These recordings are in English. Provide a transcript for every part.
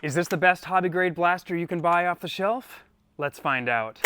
Is this the best hobby grade blaster you can buy off the shelf? Let's find out.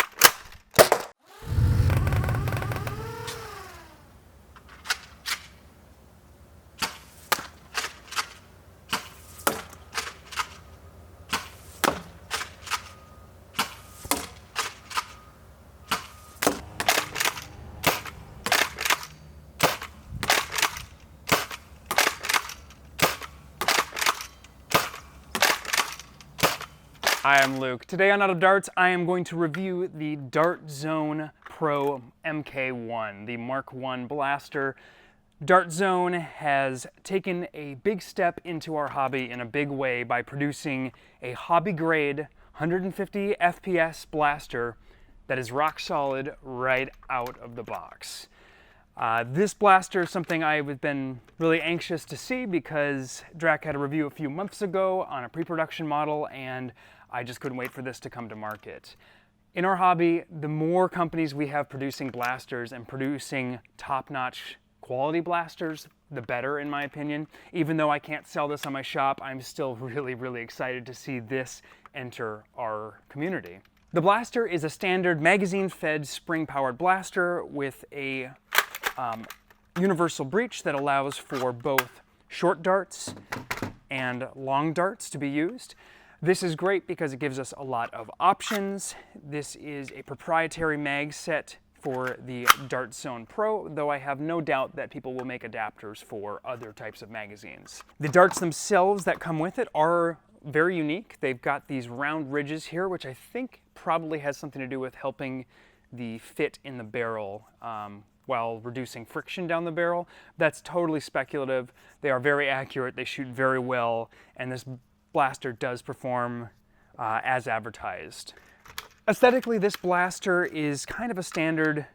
Hi, I'm Luke. Today on Out of Darts, I am going to review the Dart Zone Pro MK1, the Mark I blaster. Dart Zone has taken a big step into our hobby in a big way by producing a hobby-grade 150 FPS blaster that is rock solid right out of the box. This blaster is something I've been really anxious to see because Drac had a review a few months ago on a pre-production model, and I just couldn't wait for this to come to market. In our hobby, the more companies we have producing blasters and producing top-notch quality blasters, the better, in my opinion. Even though I can't sell this on my shop, I'm still really excited to see this enter our community. The blaster is a standard magazine-fed spring-powered blaster with a universal breech that allows for both short darts and long darts to be used. This is great because it gives us a lot of options. This is a proprietary mag set for the Dart Zone Pro, though I have no doubt that people will make adapters for other types of magazines. The darts themselves that come with it are very unique. They've got these round ridges here, which I think probably has something to do with helping the fit in the barrel while reducing friction down the barrel. That's totally speculative. They are very accurate, they shoot very well, and this blaster does perform as advertised. Aesthetically, this blaster is kind of a standard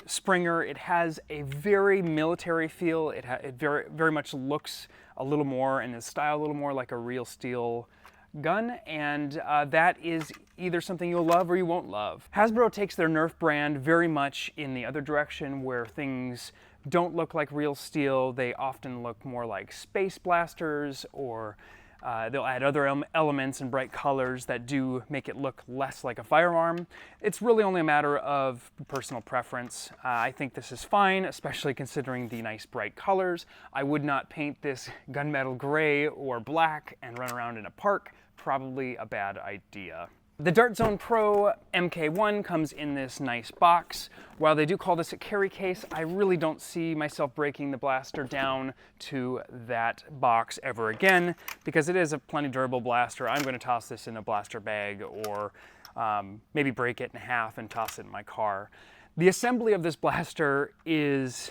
Springer. It has a very military feel. It very much looks a little more, and is styled a little more like a real steel gun, and that is either something you'll love or you won't love. Hasbro takes their Nerf brand very much in the other direction, where things don't look like real steel. They often look more like space blasters, or they'll add other elements and bright colors that do make it look less like a firearm. It's really only a matter of personal preference. I think this is fine, especially considering the nice bright colors. I would not paint this gunmetal gray or black and run around in a park. Probably a bad idea. The Dart Zone Pro MK1 comes in this nice box. While they do call this a carry case, I really don't see myself breaking the blaster down to that box ever again, because it is a plenty durable blaster. I'm going to toss this in a blaster bag, or maybe break it in half and toss it in my car. The assembly of this blaster is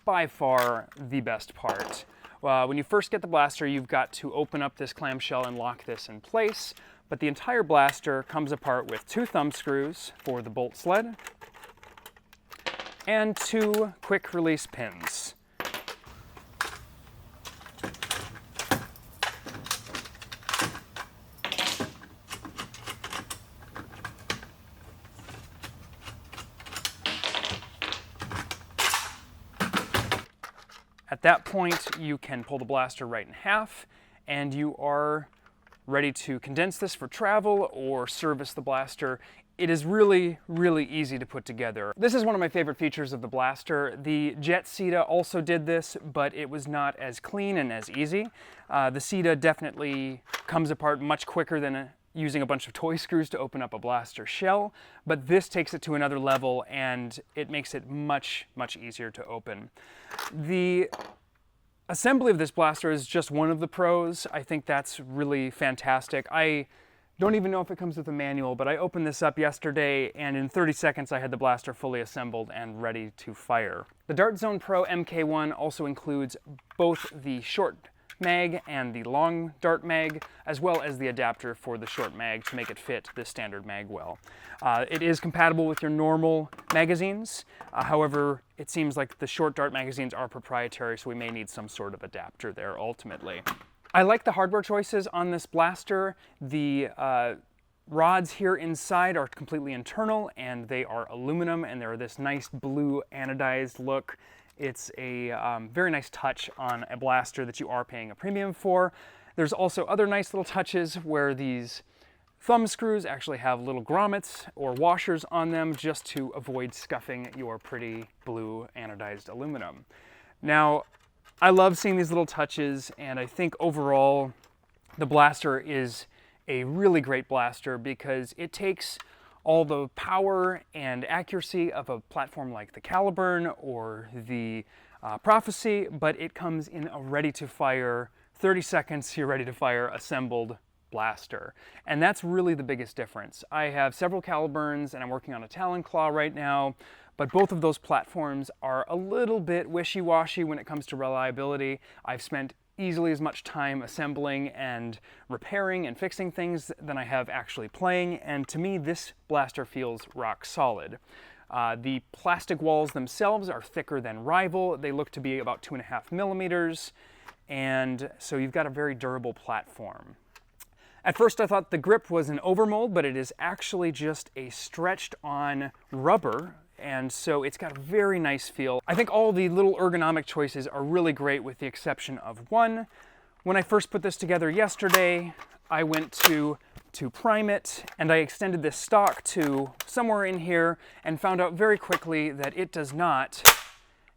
by far the best part. When you first get the blaster, you've got to open up this clamshell and lock this in place. But the entire blaster comes apart with 2 thumb screws for the bolt sled and 2 quick release pins. At that point, you can pull the blaster right in half, and you are ready to condense this for travel or service the blaster. It is really easy to put together. This is one of my favorite features of the blaster. The Jet Sita also did this, but it was not as clean and as easy. The Sita definitely comes apart much quicker than using a bunch of toy screws to open up a blaster shell, but this takes it to another level, and it makes it much easier to open. The assembly of this blaster is just one of the pros. I think that's really fantastic. I don't even know if it comes with a manual, but I opened this up yesterday, and in 30 seconds I had the blaster fully assembled and ready to fire. The Dart Zone Pro MK1 also includes both the short mag and the long dart mag, as well as the adapter for the short mag to make it fit the standard mag well. It is compatible with your normal magazines. However, it seems like the short dart magazines are proprietary, so we may need some sort of adapter there ultimately. I like the hardware choices on this blaster. The rods here inside are completely internal, and they are aluminum, and they're this nice blue anodized look. It's a very nice touch on a blaster that you are paying a premium for. There's also other nice little touches where these thumb screws actually have little grommets or washers on them just to avoid scuffing your pretty blue anodized aluminum. Now, I love seeing these little touches, and I think overall the blaster is a really great blaster because it takes all the power and accuracy of a platform like the Caliburn or the Prophecy, but it comes in a ready-to-fire, 30 seconds, you're ready to fire, assembled blaster. And that's really the biggest difference. I have several Caliburns and I'm working on a Talon Claw right now, but both of those platforms are a little bit wishy-washy when it comes to reliability. I've spent easily as much time assembling and repairing and fixing things than I have actually playing, and to me this blaster feels rock solid. The plastic walls themselves are thicker than Rival. They look to be about 2.5 millimeters, and so you've got a very durable platform. At first I thought the grip was an overmold, but it is actually just a stretched on rubber, and so it's got a very nice feel. I think all the little ergonomic choices are really great with the exception of one. When I first put this together yesterday, I went to prime it, and I extended this stock to somewhere in here and found out very quickly that it does not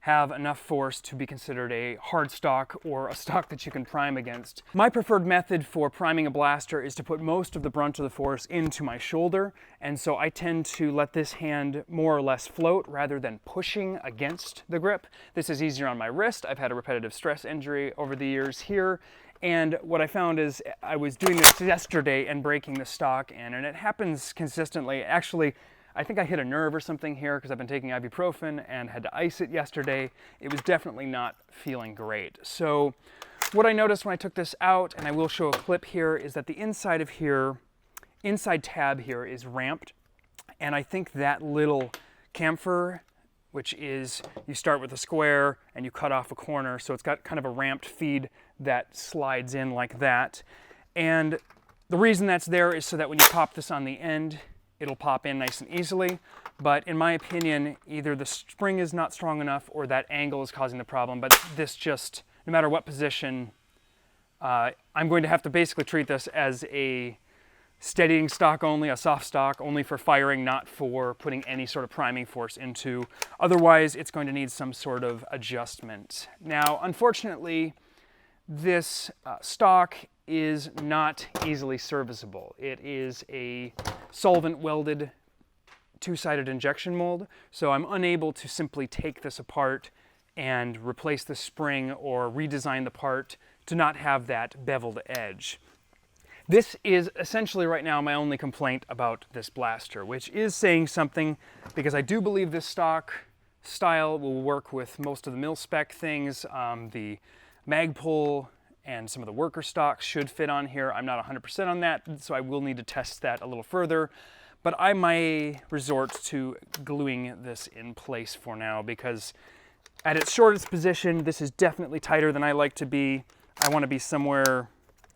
have enough force to be considered a hard stock or a stock that you can prime against. My preferred method for priming a blaster is to put most of the brunt of the force into my shoulder, and so I tend to let this hand more or less float rather than pushing against the grip. This is easier on my wrist. I've had a repetitive stress injury over the years here, and what I found is I was doing this yesterday and breaking the stock in, and it happens consistently. Actually, I think I hit a nerve or something here because I've been taking ibuprofen and had to ice it yesterday. It was definitely not feeling great. So what I noticed when I took this out, and I will show a clip here, is that the inside tab here is ramped. And I think that little chamfer, which is you start with a square and you cut off a corner, so it's got kind of a ramped feed that slides in like that. And the reason that's there is so that when you pop this on the end, it'll pop in nice and easily, but in my opinion, either the spring is not strong enough or that angle is causing the problem, but this just, no matter what position, I'm going to have to basically treat this as a steadying stock only, a soft stock, only for firing, not for putting any sort of priming force into. Otherwise, it's going to need some sort of adjustment. Now, unfortunately, this stock is not easily serviceable. It is a solvent welded two-sided injection mold, so I'm unable to simply take this apart and replace the spring or redesign the part to not have that beveled edge. This is essentially right now my only complaint about this blaster, which is saying something because I do believe this stock style will work with most of the mil-spec things. The Magpul and some of the worker stocks should fit on here. I'm not 100% on that, so I will need to test that a little further. But I may resort to gluing this in place for now because at its shortest position, this is definitely tighter than I like to be. I want to be somewhere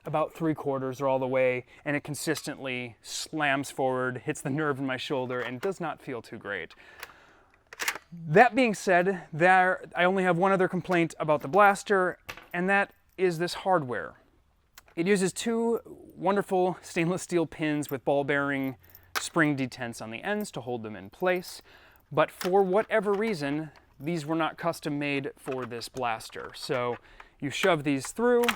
about 3/4 or all the way, and it consistently slams forward, hits the nerve in my shoulder, and does not feel too great. That being said, I only have one other complaint about the blaster, and that is this hardware. It uses two wonderful stainless steel pins with ball bearing spring detents on the ends to hold them in place, but for whatever reason, these were not custom made for this blaster. So you shove these through,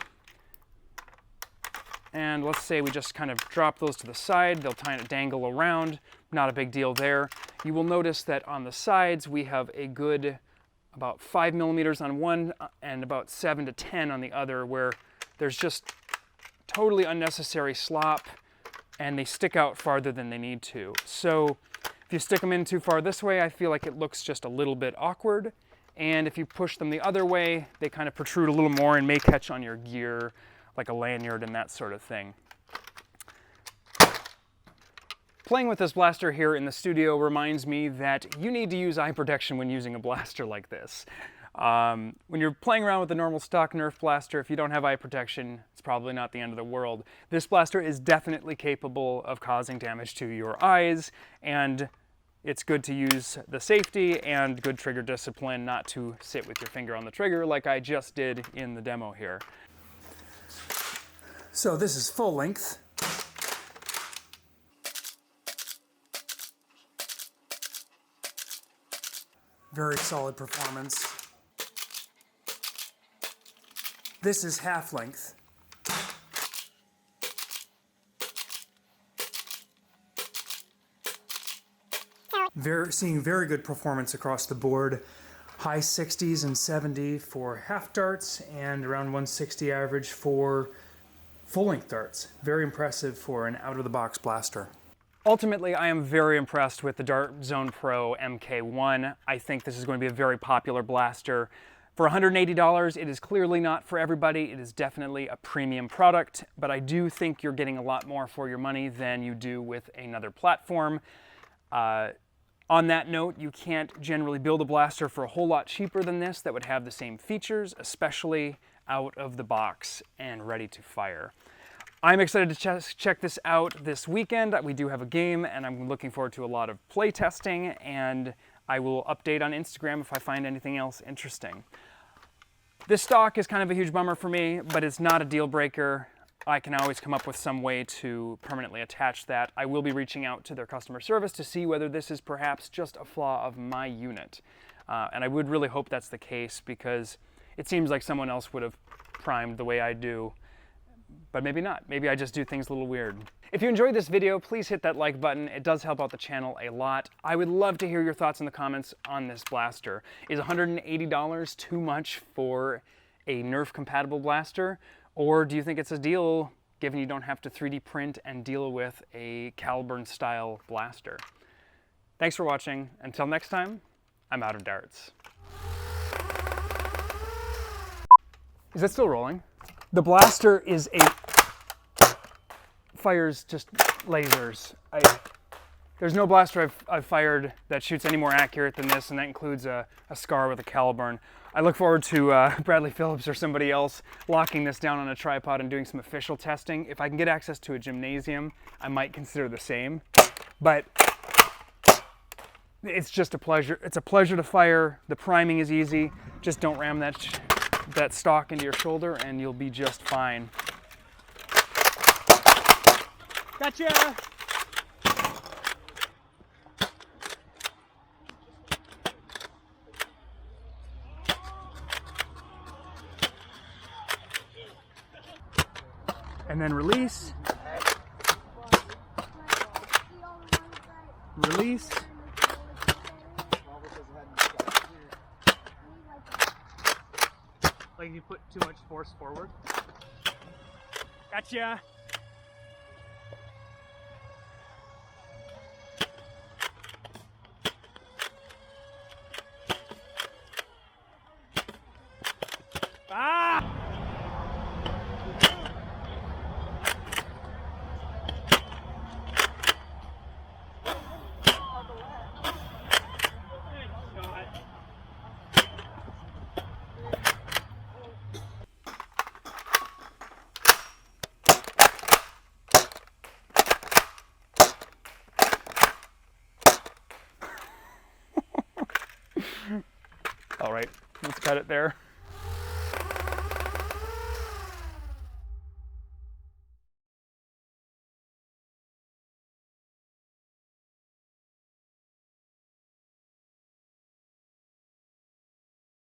and let's say we just kind of drop those to the side. They'll kind of dangle around, not a big deal there. You will notice that on the sides we have a good about 5 millimeters on one and about 7 to 10 on the other, where there's just totally unnecessary slop and they stick out farther than they need to. So if you stick them in too far this way, I feel like it looks just a little bit awkward. And if you push them the other way, they kind of protrude a little more and may catch on your gear like a lanyard and that sort of thing. Playing with this blaster here in the studio reminds me that you need to use eye protection when using a blaster like this. When you're playing around with a normal stock Nerf blaster, if you don't have eye protection, it's probably not the end of the world. This blaster is definitely capable of causing damage to your eyes, and it's good to use the safety and good trigger discipline not to sit with your finger on the trigger like I just did in the demo here. So this is full length. Very solid performance. This is half length. Seeing very good performance across the board. High 60s and 70 for half darts and around 160 average for full-length darts. Very impressive for an out-of-the-box blaster. Ultimately, I am very impressed with the Dart Zone Pro MK1. I think this is going to be a very popular blaster. For $180, it is clearly not for everybody. It is definitely a premium product, but I do think you're getting a lot more for your money than you do with another platform. On that note, you can't generally build a blaster for a whole lot cheaper than this that would have the same features, especially out of the box and ready to fire. I'm excited to check this out this weekend. We do have a game, and I'm looking forward to a lot of play testing, and I will update on Instagram if I find anything else interesting. This stock is kind of a huge bummer for me, but it's not a deal breaker. I can always come up with some way to permanently attach that. I will be reaching out to their customer service to see whether this is perhaps just a flaw of my unit. And I would really hope that's the case, because it seems like someone else would have primed the way I do, but maybe not. Maybe I just do things a little weird. If you enjoyed this video, please hit that like button. It does help out the channel a lot. I would love to hear your thoughts in the comments on this blaster. Is $180 too much for a Nerf compatible blaster? Or do you think it's a deal, given you don't have to 3D print and deal with a Caliburn style blaster? Thanks for watching. Until next time, I'm out of darts. Is that still rolling? The blaster fires just lasers. There's no blaster I've fired that shoots any more accurate than this, and that includes a SCAR with a Caliburn. I look forward to Bradley Phillips or somebody else locking this down on a tripod and doing some official testing. If I can get access to a gymnasium, I might consider the same. But it's just a pleasure. It's a pleasure to fire. The priming is easy. Just don't ram that stock into your shoulder and you'll be just fine. Gotcha! And then release. Release. Like you put too much force forward. Gotcha! Ah! All right, let's cut it there.